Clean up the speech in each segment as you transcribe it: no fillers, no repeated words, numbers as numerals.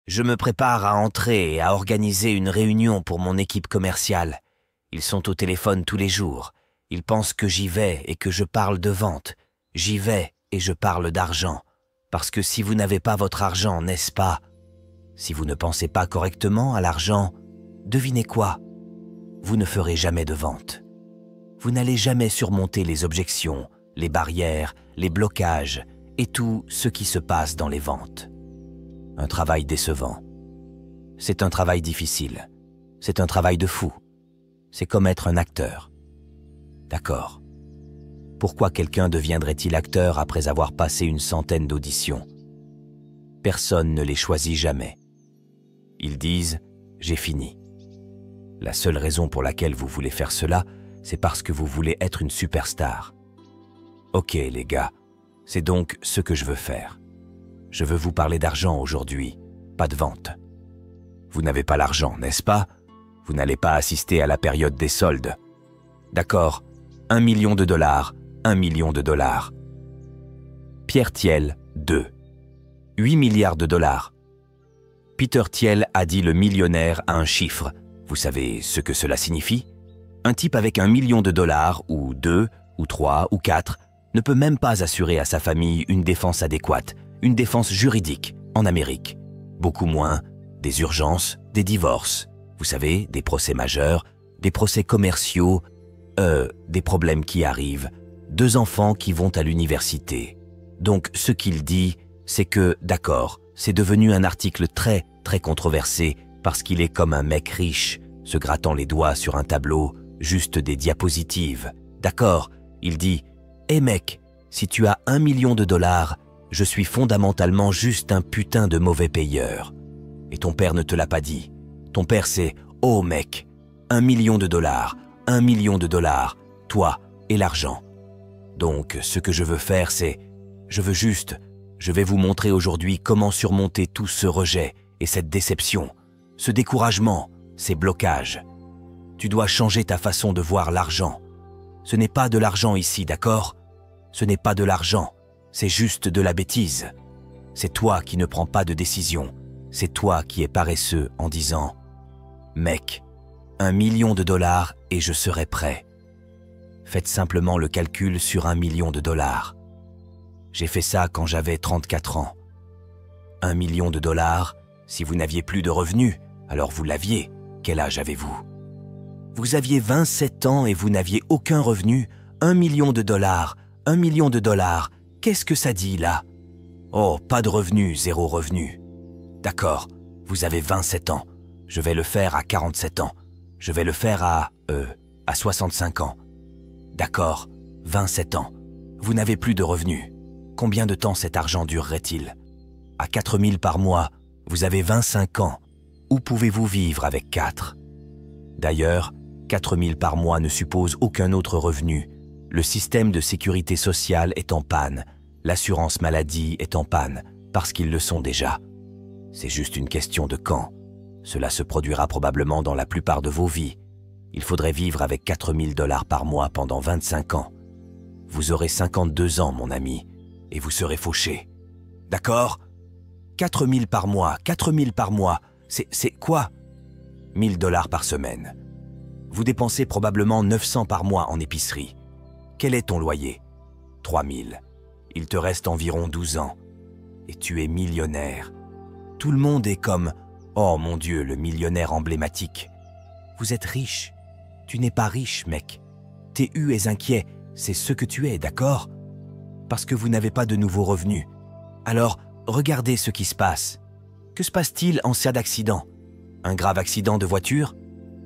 Je me prépare à entrer et à organiser une réunion pour mon équipe commerciale. Ils sont au téléphone tous les jours. Ils pensent que j'y vais et que je parle de vente. J'y vais et je parle d'argent. Parce que si vous n'avez pas votre argent, n'est-ce pas? Si vous ne pensez pas correctement à l'argent, devinez quoi? Vous ne ferez jamais de vente. Vous n'allez jamais surmonter les objections, les barrières, les blocages et tout ce qui se passe dans les ventes. Un travail décevant. C'est un travail difficile. C'est un travail de fou. C'est comme être un acteur. D'accord. Pourquoi quelqu'un deviendrait-il acteur après avoir passé une centaine d'auditions? Personne ne les choisit jamais. Ils disent « j'ai fini ». La seule raison pour laquelle vous voulez faire cela, c'est parce que vous voulez être une superstar. Ok les gars, c'est donc ce que je veux faire. Je veux vous parler d'argent aujourd'hui, pas de vente. Vous n'avez pas l'argent, n'est-ce pas? Vous n'allez pas assister à la période des soldes. D'accord, 1 million de dollars, 1 million de dollars. Pierre Thiel, 2. 8 milliards de dollars. Peter Thiel a dit le millionnaire a un chiffre. Vous savez ce que cela signifie? Un type avec 1 million de dollars, ou 2, ou 3, ou 4, ne peut même pas assurer à sa famille une défense adéquate, une défense juridique en Amérique. Beaucoup moins des urgences, des divorces, vous savez, des procès majeurs, des procès commerciaux, des problèmes qui arrivent, 2 enfants qui vont à l'université. Donc ce qu'il dit, c'est que, d'accord, c'est devenu un article très, très controversé parce qu'il est comme un mec riche, se grattant les doigts sur un tableau, juste des diapositives. D'accord, il dit « Hé mec, si tu as 1 million de dollars, je suis fondamentalement juste un putain de mauvais payeur. » Et ton père ne te l'a pas dit. Ton père c'est « Oh mec, 1 million de dollars, 1 million de dollars, toi et l'argent. » Donc ce que je veux faire c'est, je vais vous montrer aujourd'hui comment surmonter tout ce rejet et cette déception, ce découragement, ces blocages. Tu dois changer ta façon de voir l'argent. Ce n'est pas de l'argent ici, d'accord? Ce n'est pas de l'argent, c'est juste de la bêtise. C'est toi qui ne prends pas de décision. C'est toi qui es paresseux en disant « Mec, 1 million de dollars et je serai prêt. » Faites simplement le calcul sur 1 million de dollars. J'ai fait ça quand j'avais 34 ans. 1 million de dollars, si vous n'aviez plus de revenus, alors vous l'aviez. Quel âge avez-vous? Vous aviez 27 ans et vous n'aviez aucun revenu. 1 million de dollars, 1 million de dollars, qu'est-ce que ça dit là? Oh, pas de revenus, 0 revenu. D'accord, vous avez 27 ans. Je vais le faire à 47 ans. Je vais le faire à 65 ans. D'accord, 27 ans. Vous n'avez plus de revenus. Combien de temps cet argent durerait-il? À 4 000 par mois, vous avez 25 ans. Où pouvez-vous vivre avec 4? D'ailleurs, 4 000 par mois ne suppose aucun autre revenu. Le système de sécurité sociale est en panne. L'assurance maladie est en panne, parce qu'ils le sont déjà. C'est juste une question de quand. Cela se produira probablement dans la plupart de vos vies. Il faudrait vivre avec 4 000 dollars par mois pendant 25 ans. Vous aurez 52 ans, mon ami, et vous serez fauché. D'accord? 4 000 par mois, 4 000 par mois, c'est quoi? 1 000 dollars par semaine. Vous dépensez probablement 900 par mois en épicerie. Quel est ton loyer? 3 000. Il te reste environ 12 ans. Et tu es millionnaire. Tout le monde est comme « Oh mon Dieu, le millionnaire emblématique ». Vous êtes riche. Tu n'es pas riche, mec. T'es es inquiet, c'est ce que tu es, d'accord? Parce que vous n'avez pas de nouveaux revenus. Alors, regardez ce qui se passe. Que se passe-t-il en cas d'accident? Un grave accident de voiture?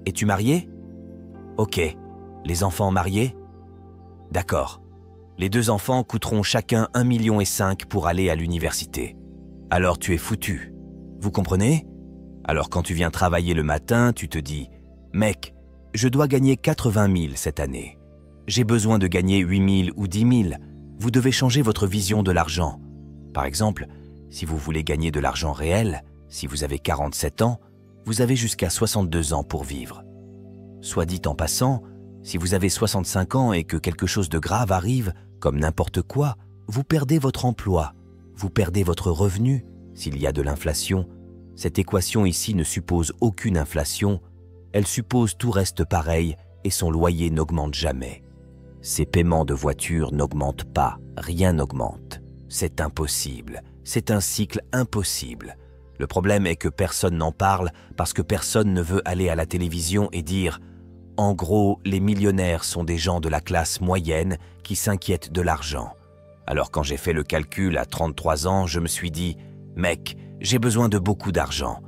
Es-tu marié? Ok. Les enfants mariés? D'accord. Les 2 enfants coûteront chacun 1,5 million pour aller à l'université. Alors tu es foutu. Vous comprenez? Alors quand tu viens travailler le matin, tu te dis « Mec, je dois gagner 80 000 cette année. J'ai besoin de gagner 8 000 ou 10 000. » Vous devez changer votre vision de l'argent. Par exemple, si vous voulez gagner de l'argent réel, si vous avez 47 ans, vous avez jusqu'à 62 ans pour vivre. Soit dit en passant, si vous avez 65 ans et que quelque chose de grave arrive, comme n'importe quoi, vous perdez votre emploi, vous perdez votre revenu, s'il y a de l'inflation, Cette équation ici ne suppose aucune inflation, elle suppose tout reste pareil et son loyer n'augmente jamais. Ses paiements de voiture n'augmentent pas, rien n'augmente. C'est impossible, c'est un cycle impossible. Le problème est que personne n'en parle parce que personne ne veut aller à la télévision et dire « En gros, les millionnaires sont des gens de la classe moyenne qui s'inquiètent de l'argent. » Alors quand j'ai fait le calcul à 33 ans, je me suis dit « Mec, j'ai besoin de beaucoup d'argent. »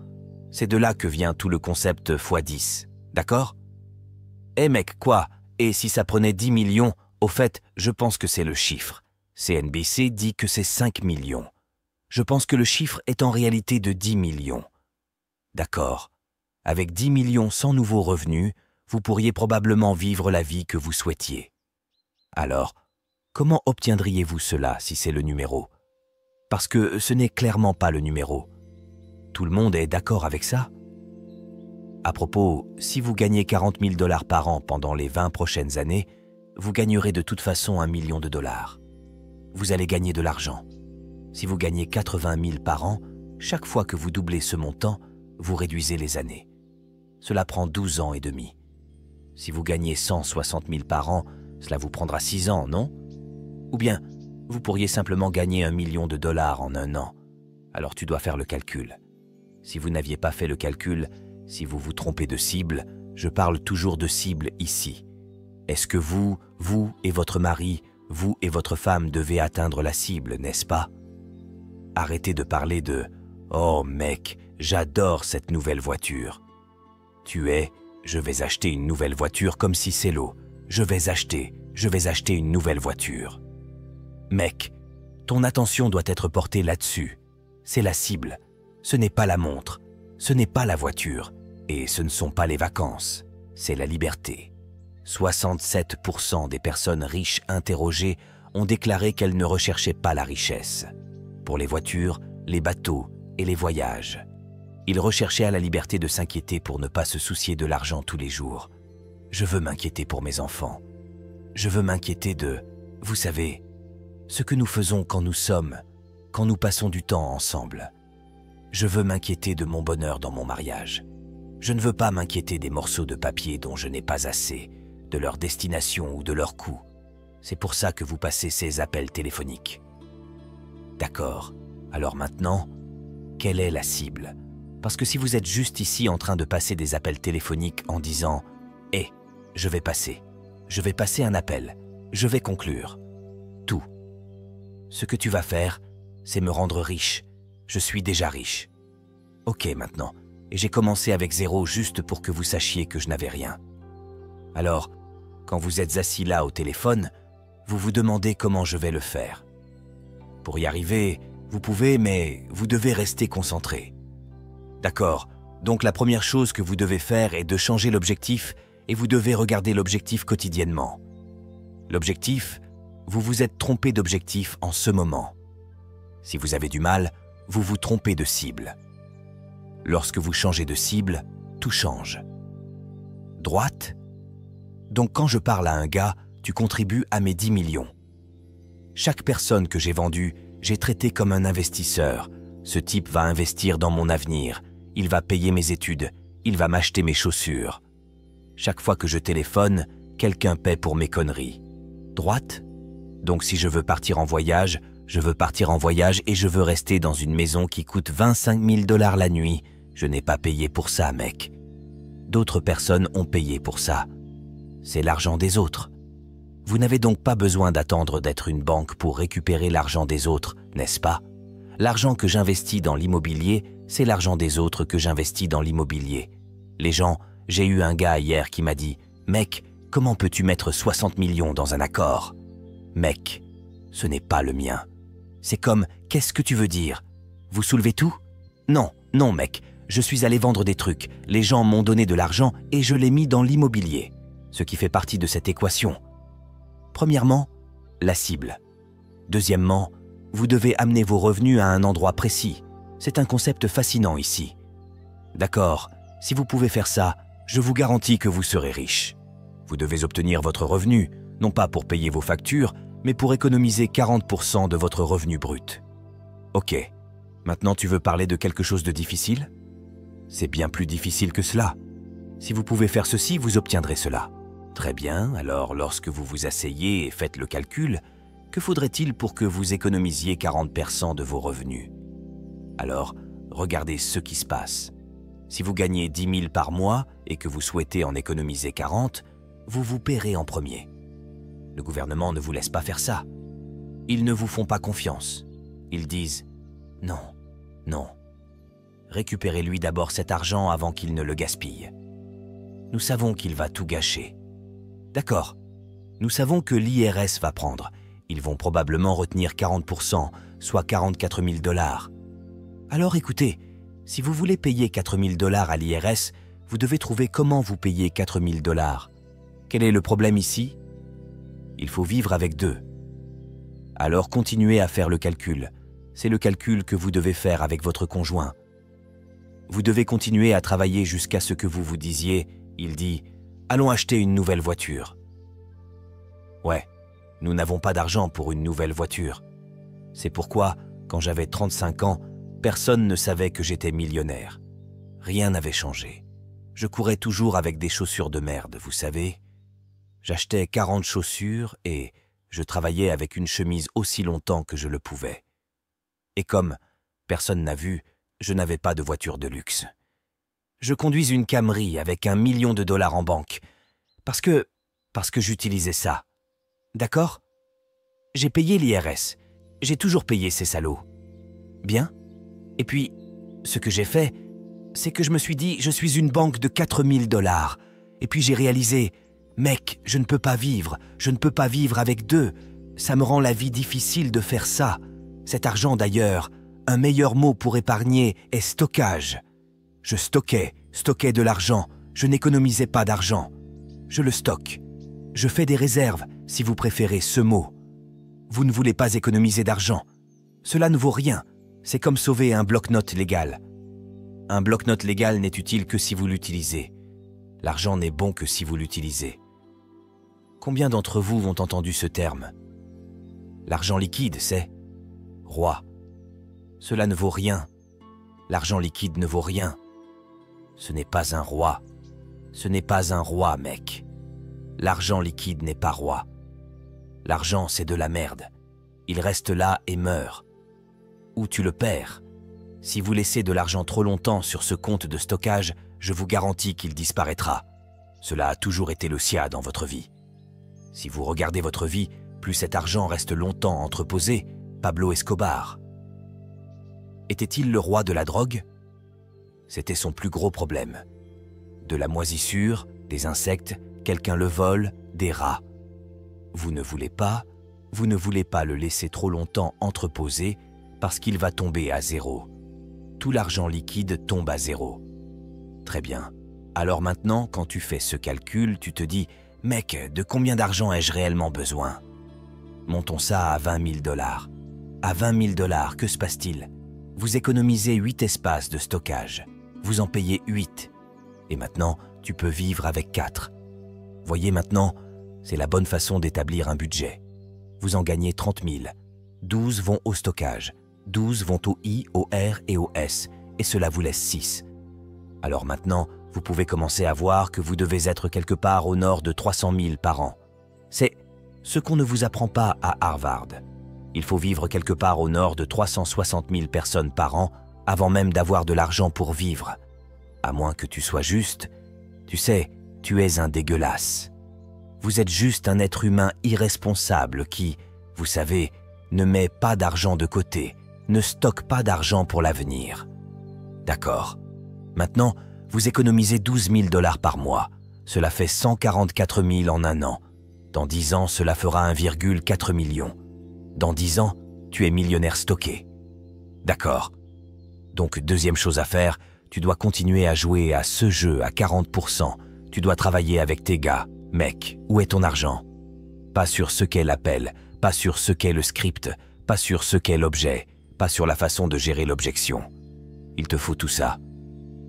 C'est de là que vient tout le concept x10, d'accord? Eh mec, quoi? Et si ça prenait 10 millions, au fait, je pense que c'est le chiffre. CNBC dit que c'est 5 millions. Je pense que le chiffre est en réalité de 10 millions. D'accord. Avec 10 millions sans nouveaux revenus, vous pourriez probablement vivre la vie que vous souhaitiez. Alors, comment obtiendriez-vous cela si c'est le numéro? Parce que ce n'est clairement pas le numéro. Tout le monde est d'accord avec ça? À propos, si vous gagnez 40 000 $ par an pendant les 20 prochaines années, vous gagnerez de toute façon 1 million de dollars. Vous allez gagner de l'argent. Si vous gagnez 80 000 par an, chaque fois que vous doublez ce montant, vous réduisez les années. Cela prend 12 ans et demi. Si vous gagnez 160 000 par an, cela vous prendra 6 ans, non? Ou bien, vous pourriez simplement gagner 1 million de dollars en 1 an. Alors tu dois faire le calcul. Si vous n'aviez pas fait le calcul, si vous vous trompez de cible, je parle toujours de cible ici. Est-ce que vous et votre mari, vous et votre femme devez atteindre la cible, n'est-ce pas? Arrêtez de parler de « Oh mec, j'adore cette nouvelle voiture ». Je vais acheter une nouvelle voiture comme si c'est l'eau. Je vais acheter une nouvelle voiture. Mec, ton attention doit être portée là-dessus. C'est la cible. Ce n'est pas la montre. Ce n'est pas la voiture. Et ce ne sont pas les vacances. C'est la liberté. 67% des personnes riches interrogées ont déclaré qu'elles ne recherchaient pas la richesse. Pour les voitures, les bateaux et les voyages. Ils recherchaient la liberté de s'inquiéter pour ne pas se soucier de l'argent tous les jours. Je veux m'inquiéter pour mes enfants. Je veux m'inquiéter de, vous savez, ce que nous faisons quand nous passons du temps ensemble. Je veux m'inquiéter de mon bonheur dans mon mariage. Je ne veux pas m'inquiéter des morceaux de papier dont je n'ai pas assez, de leur destination ou de leur coût. C'est pour ça que vous passez ces appels téléphoniques. D'accord. Alors maintenant, quelle est la cible? Parce que si vous êtes juste ici en train de passer des appels téléphoniques en disant « Hé, je vais passer un appel, je vais conclure. » Tout. Ce que tu vas faire, c'est me rendre riche. Je suis déjà riche. Ok maintenant, et j'ai commencé avec 0 juste pour que vous sachiez que je n'avais rien. Alors, quand vous êtes assis là au téléphone, vous vous demandez comment je vais le faire. Pour y arriver, vous pouvez, mais vous devez rester concentré. D'accord, donc la première chose que vous devez faire est de changer l'objectif et vous devez regarder l'objectif quotidiennement. L'objectif, vous vous êtes trompé d'objectif en ce moment. Si vous avez du mal, vous vous trompez de cible. Lorsque vous changez de cible, tout change. Droite? Donc quand je parle à un gars, tu contribues à mes 10 millions. Chaque personne que j'ai vendue, j'ai traité comme un investisseur. Ce type va investir dans mon avenir. Il va payer mes études. Il va m'acheter mes chaussures. Chaque fois que je téléphone, quelqu'un paie pour mes conneries. Droite? Donc si je veux partir en voyage, je veux partir en voyage et je veux rester dans une maison qui coûte 25 000 $ la nuit. Je n'ai pas payé pour ça, mec. D'autres personnes ont payé pour ça. C'est l'argent des autres. Vous n'avez donc pas besoin d'attendre d'être une banque pour récupérer l'argent des autres, n'est-ce pas? L'argent que j'investis dans l'immobilier, c'est l'argent des autres que j'investis dans l'immobilier. Les gens, j'ai eu un gars hier qui m'a dit « Mec, comment peux-tu mettre 60 millions dans un accord ?» Mec, ce n'est pas le mien. C'est comme « Qu'est-ce que tu veux dire? Vous soulevez tout? » Non, non mec, je suis allé vendre des trucs, les gens m'ont donné de l'argent et je l'ai mis dans l'immobilier, ce qui fait partie de cette équation. Premièrement, la cible. Deuxièmement, vous devez amener vos revenus à un endroit précis. C'est un concept fascinant ici. D'accord, si vous pouvez faire ça, je vous garantis que vous serez riche. Vous devez obtenir votre revenu, non pas pour payer vos factures, mais pour économiser 40% de votre revenu brut. Ok, maintenant tu veux parler de quelque chose de difficile ? C'est bien plus difficile que cela. Si vous pouvez faire ceci, vous obtiendrez cela. Très bien, alors lorsque vous vous asseyez et faites le calcul, que faudrait-il pour que vous économisiez 40% de vos revenus? Alors, regardez ce qui se passe. Si vous gagnez 10 000 par mois et que vous souhaitez en économiser 40, vous vous paierez en premier. Le gouvernement ne vous laisse pas faire ça. Ils ne vous font pas confiance. Ils disent « Non, non. Récupérez-lui d'abord cet argent avant qu'il ne le gaspille. Nous savons qu'il va tout gâcher. D'accord, nous savons que l'IRS va prendre. Ils vont probablement retenir 40%, soit 44 000 $. Alors écoutez, si vous voulez payer 4 000 $ à l'IRS, vous devez trouver comment vous payez 4 000 $. Quel est le problème ici? Il faut vivre avec 2. Alors continuez à faire le calcul. C'est le calcul que vous devez faire avec votre conjoint. Vous devez continuer à travailler jusqu'à ce que vous vous disiez, il dit, « Allons acheter une nouvelle voiture. » Ouais, nous n'avons pas d'argent pour une nouvelle voiture. C'est pourquoi, quand j'avais 35 ans, personne ne savait que j'étais millionnaire. Rien n'avait changé. Je courais toujours avec des chaussures de merde, vous savez. J'achetais 40 chaussures et je travaillais avec une chemise aussi longtemps que je le pouvais. Et comme personne n'a vu, je n'avais pas de voiture de luxe. Je conduis une Camry avec $1 million en banque. Parce que j'utilisais ça. D'accord? J'ai payé l'IRS. J'ai toujours payé ces salauds. Bien? Et puis, ce que j'ai fait, c'est que je me suis dit, je suis une banque de 4 000 $. Et puis j'ai réalisé, mec, je ne peux pas vivre avec 2. Ça me rend la vie difficile de faire ça. Cet argent d'ailleurs, un meilleur mot pour épargner est stockage. Je stockais de l'argent, je n'économisais pas d'argent. Je le stocke. Je fais des réserves, si vous préférez ce mot. Vous ne voulez pas économiser d'argent. Cela ne vaut rien. C'est comme sauver un bloc-notes légal. Un bloc-notes légal n'est utile que si vous l'utilisez. L'argent n'est bon que si vous l'utilisez. Combien d'entre vous ont entendu ce terme? L'argent liquide, c'est roi. Cela ne vaut rien. L'argent liquide ne vaut rien. Ce n'est pas un roi. Ce n'est pas un roi, mec. L'argent liquide n'est pas roi. L'argent, c'est de la merde. Il reste là et meurt. Ou tu le perds. Si vous laissez de l'argent trop longtemps sur ce compte de stockage, je vous garantis qu'il disparaîtra. Cela a toujours été le sien dans votre vie. Si vous regardez votre vie, plus cet argent reste longtemps entreposé, Pablo Escobar. Était-il le roi de la drogue? C'était son plus gros problème. De la moisissure, des insectes, quelqu'un le vole, des rats. Vous ne voulez pas le laisser trop longtemps entreposé parce qu'il va tomber à zéro. Tout l'argent liquide tombe à zéro. Très bien. Alors maintenant, quand tu fais ce calcul, tu te dis « Mec, de combien d'argent ai-je réellement besoin ?» Montons ça à 20 000 $. À 20 000 $, que se passe-t-il? Vous économisez 8 espaces de stockage. Vous en payez 8. Et maintenant, tu peux vivre avec 4. Voyez maintenant, c'est la bonne façon d'établir un budget. Vous en gagnez 30 000. 12 vont au stockage. 12 vont au I, au R et au S. Et cela vous laisse 6. Alors maintenant, vous pouvez commencer à voir que vous devez être quelque part au nord de 300 000 par an. C'est ce qu'on ne vous apprend pas à Harvard. Il faut vivre quelque part au nord de 360 000 personnes par an avant même d'avoir de l'argent pour vivre. À moins que tu sois juste, tu sais, tu es un dégueulasse. Vous êtes juste un être humain irresponsable qui, vous savez, ne met pas d'argent de côté, ne stocke pas d'argent pour l'avenir. D'accord. Maintenant, vous économisez 12 000 $ par mois. Cela fait 144 000 en un an. Dans 10 ans, cela fera 1,4 million. Dans 10 ans, tu es millionnaire stocké. D'accord. Donc, deuxième chose à faire, tu dois continuer à jouer à ce jeu à 40%. Tu dois travailler avec tes gars. Mec, où est ton argent? Pas sur ce qu'est l'appel, pas sur ce qu'est le script, pas sur ce qu'est l'objet, pas sur la façon de gérer l'objection. Il te faut tout ça.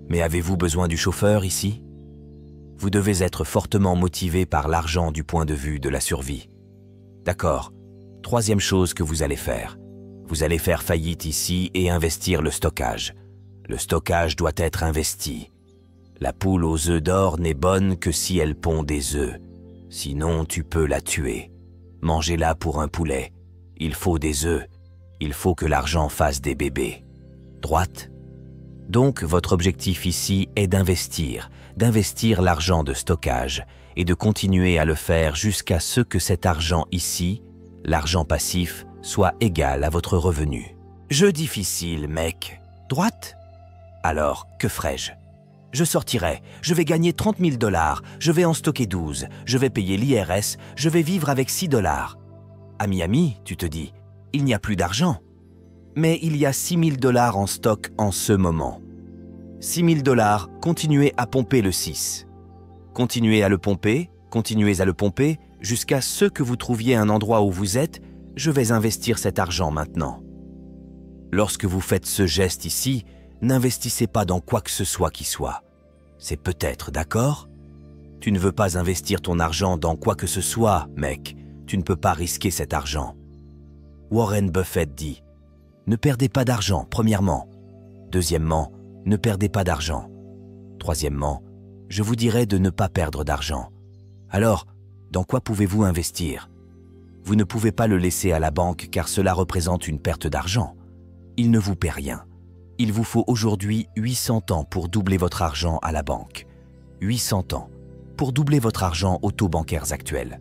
Mais avez-vous besoin du chauffeur ici? Vous devez être fortement motivé par l'argent du point de vue de la survie. D'accord. Troisième chose que vous allez faire. Vous allez faire faillite ici et investir le stockage. Le stockage doit être investi. La poule aux œufs d'or n'est bonne que si elle pond des œufs. Sinon, tu peux la tuer. Mangez-la pour un poulet. Il faut des œufs. Il faut que l'argent fasse des bébés. Droite? Donc, votre objectif ici est d'investir l'argent de stockage et de continuer à le faire jusqu'à ce que cet argent ici, l'argent passif, soit égal à votre revenu. Jeu difficile, mec. Droite? Alors, que ferai-je? Je sortirai, je vais gagner 30 000 $, je vais en stocker 12, je vais payer l'IRS, je vais vivre avec 6 $. À Miami, tu te dis, il n'y a plus d'argent. Mais il y a 6 000 $ en stock en ce moment. 6 000 $, continuez à pomper le 6. Continuez à le pomper, jusqu'à ce que vous trouviez un endroit où vous êtes, je vais investir cet argent maintenant. Lorsque vous faites ce geste ici, n'investissez pas dans quoi que ce soit qui soit. C'est peut-être, d'accord? Tu ne veux pas investir ton argent dans quoi que ce soit, mec. Tu ne peux pas risquer cet argent. Warren Buffett dit, ne perdez pas d'argent, premièrement. Deuxièmement, ne perdez pas d'argent. Troisièmement, je vous dirais de ne pas perdre d'argent. Alors, dans quoi pouvez-vous investir? Vous ne pouvez pas le laisser à la banque car cela représente une perte d'argent. Il ne vous paie rien. Il vous faut aujourd'hui 800 ans pour doubler votre argent à la banque. 800 ans pour doubler votre argent aux taux bancaires actuels.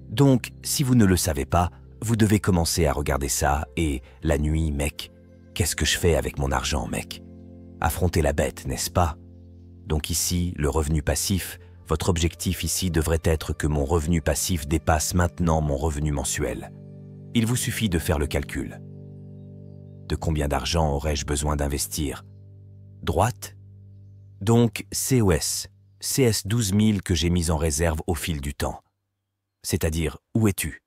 Donc, si vous ne le savez pas, vous devez commencer à regarder ça et, la nuit, mec, qu'est-ce que je fais avec mon argent, mec? Affronter la bête, n'est-ce pas? Donc ici, le revenu passif, votre objectif ici devrait être que mon revenu passif dépasse maintenant mon revenu mensuel. Il vous suffit de faire le calcul. De combien d'argent aurais-je besoin d'investir? Droite? Donc COS, CS 12 000 que j'ai mis en réserve au fil du temps. C'est-à-dire, où es-tu?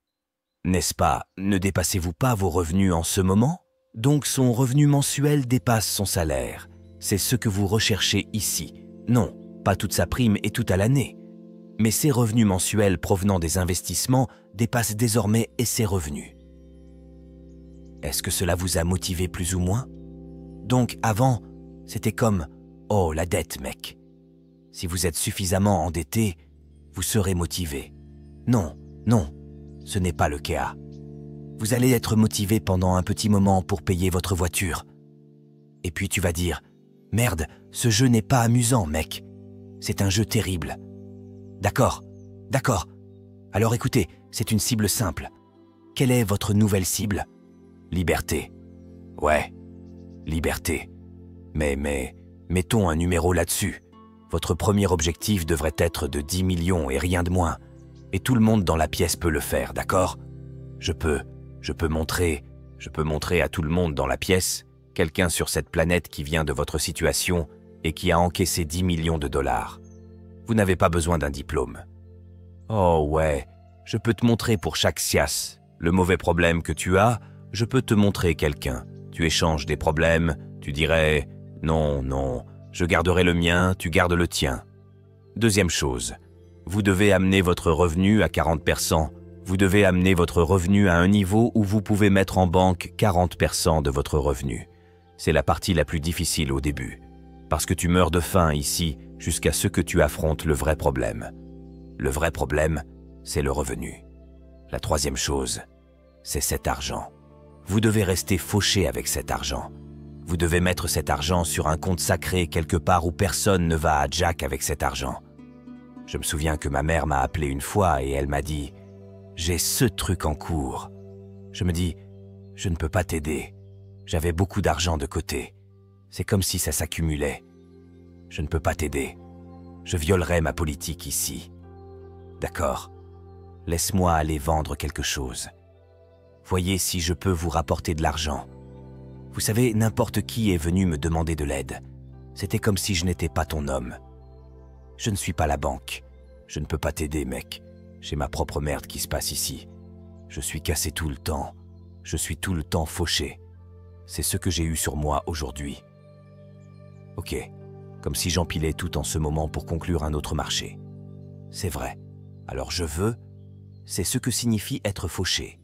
N'est-ce pas, ne dépassez-vous pas vos revenus en ce moment? Donc son revenu mensuel dépasse son salaire. C'est ce que vous recherchez ici. Non, pas toute sa prime et tout à l'année. Mais ses revenus mensuels provenant des investissements dépassent désormais et ses revenus. Est-ce que cela vous a motivé plus ou moins? Donc avant, c'était comme « Oh, la dette, mec ». Si vous êtes suffisamment endetté, vous serez motivé. Non, non, ce n'est pas le cas. Vous allez être motivé pendant un petit moment pour payer votre voiture. Et puis tu vas dire « Merde, ce jeu n'est pas amusant, mec. C'est un jeu terrible. » D'accord, d'accord. Alors écoutez, c'est une cible simple. Quelle est votre nouvelle cible? Liberté. Ouais, liberté. Mais, mettons un numéro là-dessus. Votre premier objectif devrait être de 10 millions et rien de moins. Et tout le monde dans la pièce peut le faire, d'accord? Je peux montrer à tout le monde dans la pièce quelqu'un sur cette planète qui vient de votre situation et qui a encaissé 10 millions de $. Vous n'avez pas besoin d'un diplôme. Oh ouais, je peux te montrer pour chaque sias le mauvais problème que tu as, je peux te montrer quelqu'un. Tu échanges des problèmes, tu dirais « Non, non, je garderai le mien, tu gardes le tien. » Deuxième chose, vous devez amener votre revenu à 40%. Vous devez amener votre revenu à un niveau où vous pouvez mettre en banque 40% de votre revenu. C'est la partie la plus difficile au début, parce que tu meurs de faim ici jusqu'à ce que tu affrontes le vrai problème. Le vrai problème, c'est le revenu. La troisième chose, c'est cet argent. Vous devez rester fauché avec cet argent. Vous devez mettre cet argent sur un compte sacré quelque part où personne ne va à Jack avec cet argent. Je me souviens que ma mère m'a appelé une fois et elle m'a dit « J'ai ce truc en cours ». Je me dis « Je ne peux pas t'aider. J'avais beaucoup d'argent de côté. C'est comme si ça s'accumulait. Je ne peux pas t'aider. Je violerai ma politique ici. D'accord. Laisse-moi aller vendre quelque chose. Voyez si je peux vous rapporter de l'argent. Vous savez, n'importe qui est venu me demander de l'aide. C'était comme si je n'étais pas ton homme. Je ne suis pas la banque. Je ne peux pas t'aider, mec. J'ai ma propre merde qui se passe ici. Je suis cassé tout le temps. Je suis tout le temps fauché. C'est ce que j'ai eu sur moi aujourd'hui. Ok, comme si j'empilais tout en ce moment pour conclure un autre marché. C'est vrai. Alors je veux, c'est ce que signifie être fauché.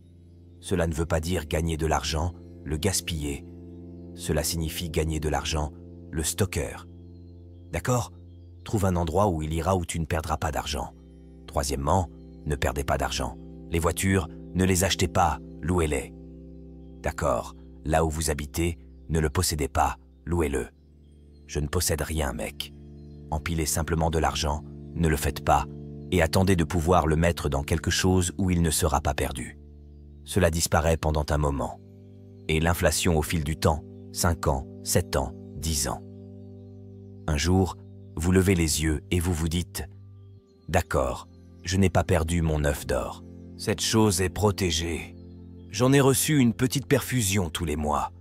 Cela ne veut pas dire gagner de l'argent, le gaspiller. Cela signifie gagner de l'argent, le stocker. D'accord? Trouve un endroit où il ira où tu ne perdras pas d'argent. Troisièmement, ne perdez pas d'argent. Les voitures, ne les achetez pas, louez-les. D'accord, là où vous habitez, ne le possédez pas, louez-le. Je ne possède rien, mec. Empilez simplement de l'argent, ne le faites pas, et attendez de pouvoir le mettre dans quelque chose où il ne sera pas perdu. Cela disparaît pendant un moment. Et l'inflation au fil du temps, 5 ans, 7 ans, 10 ans. Un jour, vous levez les yeux et vous vous dites « D'accord, je n'ai pas perdu mon œuf d'or. Cette chose est protégée. J'en ai reçu une petite perfusion tous les mois. »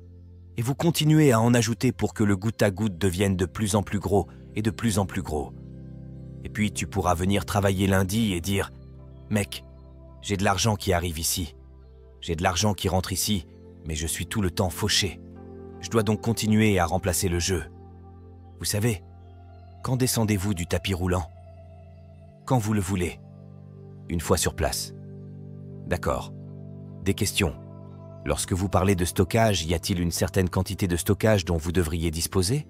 Et vous continuez à en ajouter pour que le goutte à goutte devienne de plus en plus gros et de plus en plus gros. Et puis tu pourras venir travailler lundi et dire « Mec, j'ai de l'argent qui arrive ici. J'ai de l'argent qui rentre ici, mais je suis tout le temps fauché. Je dois donc continuer à remplacer le jeu. » Vous savez, quand descendez-vous du tapis roulant? Quand vous le voulez. Une fois sur place. D'accord. Des questions. Lorsque vous parlez de stockage, y a-t-il une certaine quantité de stockage dont vous devriez disposer?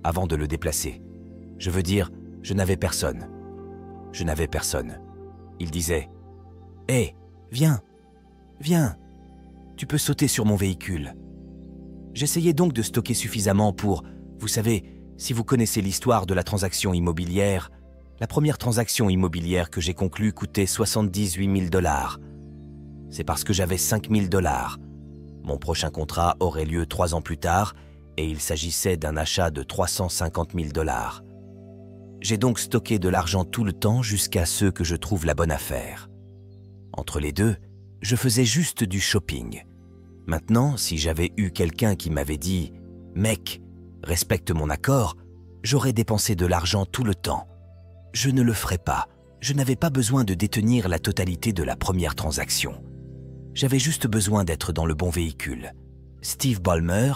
Avant de le déplacer. Je veux dire, je n'avais personne. Je n'avais personne. Il disait « Hé, viens, viens, tu peux sauter sur mon véhicule. » J'essayais donc de stocker suffisamment pour, vous savez, si vous connaissez l'histoire de la transaction immobilière, la première transaction immobilière que j'ai conclue coûtait 78 000 $. C'est parce que j'avais 5 000 $. Mon prochain contrat aurait lieu 3 ans plus tard et il s'agissait d'un achat de 350 000 $. J'ai donc stocké de l'argent tout le temps jusqu'à ce que je trouve la bonne affaire. Entre les deux, je faisais juste du shopping. Maintenant, si j'avais eu quelqu'un qui m'avait dit « Mec, respecte mon accord », j'aurais dépensé de l'argent tout le temps. Je ne le ferais pas. Je n'avais pas besoin de détenir la totalité de la première transaction. J'avais juste besoin d'être dans le bon véhicule. Steve Ballmer,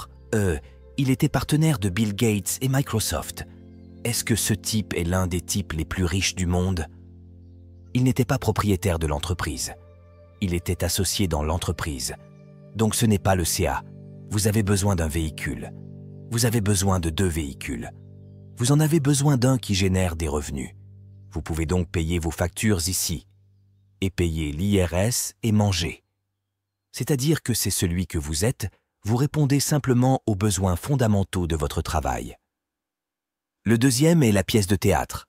il était partenaire de Bill Gates et Microsoft. Est-ce que ce type est l'un des types les plus riches du monde? Il n'était pas propriétaire de l'entreprise. Il était associé dans l'entreprise. Donc ce n'est pas le CA. Vous avez besoin d'un véhicule. Vous avez besoin de 2 véhicules. Vous en avez besoin d'un qui génère des revenus. Vous pouvez donc payer vos factures ici et payer l'IRS et manger. C'est-à-dire que c'est celui que vous êtes, vous répondez simplement aux besoins fondamentaux de votre travail. Le deuxième est la pièce de théâtre.